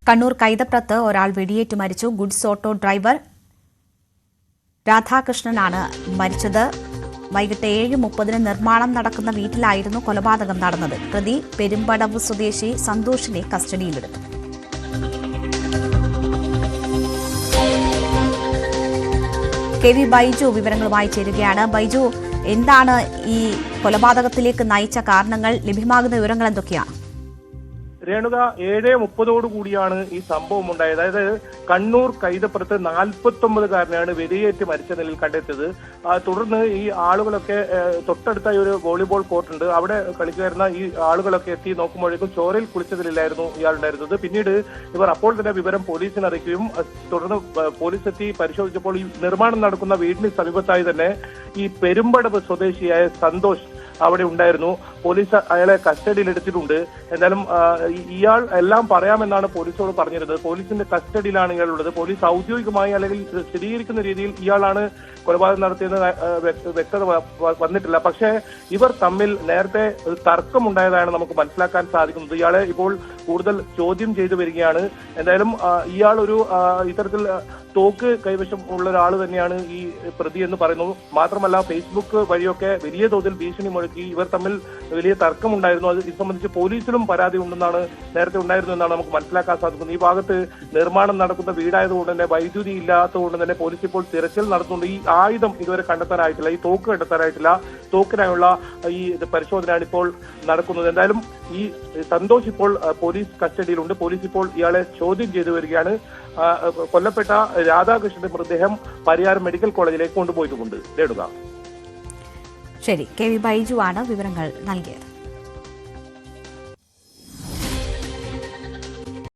കണ്ണൂർ കൈതപ്രത്ത് ഒരാൾ വെടിയേറ്റ് മരിച്ചു. ഗുഡ്സ് ഓട്ടോ ഡ്രൈവർ രാധാകൃഷ്ണനാണ് മരിച്ചത്. വൈകിട്ട് 7:30 നിർമ്മാണം നടക്കുന്ന വീട്ടിലായിരുന്നു കൊലപാതകം നടന്നത്. പ്രതി പെരുമ്പടവ് സ്വദേശി സന്തോഷിനെ കസ്റ്റഡിയിലെടുത്തു. കെ വി ബൈജു വിവരങ്ങളുമായി ചേരുകയാണ്. ബൈജു, എന്താണ് ഈ കൊലപാതകത്തിലേക്ക് നയിച്ച കാരണങ്ങൾ? ലഭ്യമാകുന്ന വിവരങ്ങൾ എന്തൊക്കെയാണ്? രേണുക, 7:30 കൂടിയാണ് ഈ സംഭവം ഉണ്ടായത്. അതായത് കണ്ണൂർ കൈതപ്പുറത്ത് 49-കാരനാണ് വെടിയേറ്റ് മരിച്ച നിലയിൽ കണ്ടെത്തിയത്. തുടർന്ന് ഈ ആളുകളൊക്കെ തൊട്ടടുത്തായി ഒരു വോളിബോൾ കോർട്ടുണ്ട്, അവിടെ കളിക്കുവായിരുന്ന ഈ ആളുകളൊക്കെ എത്തി നോക്കുമ്പോഴേക്കും ചോരയിൽ കുളിച്ചതിലായിരുന്നു ഇയാളുണ്ടായിരുന്നത്. പിന്നീട് ഇവർ അപ്പോൾ തന്നെ വിവരം പോലീസിനെ അറിയിക്കുകയും തുടർന്ന് പോലീസ് എത്തി പരിശോധിച്ചപ്പോൾ ഈ നിർമ്മാണം നടക്കുന്ന വീടിന് സമീപത്തായി തന്നെ ഈ പെരുമ്പടവ് സ്വദേശിയായ സന്തോഷ് അവിടെ ഉണ്ടായിരുന്നു. പോലീസ് അയാളെ കസ്റ്റഡിയിലെടുത്തിട്ടുണ്ട്. എന്തായാലും ഇയാൾ എല്ലാം പറയാമെന്നാണ് പോലീസോട് പറഞ്ഞിരുന്നത്. പോലീസിന്റെ കസ്റ്റഡിയിലാണ് ഇയാളുള്ളത്. പോലീസ് ഔദ്യോഗികമായി അല്ലെങ്കിൽ സ്ഥിരീകരിക്കുന്ന രീതിയിൽ ഇയാളാണ് കൊലപാതകം നടത്തിയെന്ന് വ്യക്തത വന്നിട്ടില്ല. പക്ഷേ ഇവർ തമ്മിൽ നേരത്തെ തർക്കമുണ്ടായതാണ് നമുക്ക് മനസ്സിലാക്കാൻ സാധിക്കുന്നത്. ഇയാളെ ഇപ്പോൾ കൂടുതൽ ചോദ്യം ചെയ്തു വരികയാണ്. എന്തായാലും ഇയാൾ ഒരു ഇത്തരത്തിൽ തോക്ക് കൈവശം ഉള്ള ഒരാൾ തന്നെയാണ് ഈ പ്രതി എന്ന് പറയുന്നു. മാത്രമല്ല ഫേസ്ബുക്ക് വഴിയൊക്കെ വലിയ തോതിൽ ഭീഷണി മുഴക്കി ഇവർ തമ്മിൽ വലിയ തർക്കമുണ്ടായിരുന്നു. അത് ഇത് സംബന്ധിച്ച് പോലീസിലും പരാതി ഉണ്ടെന്നാണ് നേരത്തെ ഉണ്ടായിരുന്നു എന്നാണ് നമുക്ക് മനസ്സിലാക്കാൻ സാധിക്കുന്നത്. ഈ ഭാഗത്ത് നിർമ്മാണം നടക്കുന്ന വീടായതുകൊണ്ട് തന്നെ വൈദ്യുതി ഇല്ലാത്തതുകൊണ്ട് തന്നെ പോലീസ് ഇപ്പോൾ തിരച്ചിൽ നടത്തുന്നുണ്ട്. ഈ ആയുധം ഇതുവരെ കണ്ടെത്താനായിട്ടില്ല, ഈ തോക്ക് കണ്ടെത്താനായിട്ടില്ല. തോക്കിനായുള്ള ഈ പരിശോധനയാണ് ഇപ്പോൾ നടക്കുന്നത്. എന്തായാലും ഈ സന്തോഷ് ഇപ്പോൾ പോലീസ് കസ്റ്റഡിയിലുണ്ട്. പോലീസ് ഇപ്പോൾ ഇയാളെ ചോദ്യം ചെയ്തു വരികയാണ്. കൊല്ലപ്പെട്ട രാധാകൃഷ്ണന്റെ മൃതദേഹം പരിയാരം മെഡിക്കൽ കോളേജിലേക്ക് കൊണ്ടുപോയിട്ടുമുണ്ട്. രേണുക. ശരി, കെ വി ബൈജു ആണ് വിവരങ്ങൾ നൽകിയത്.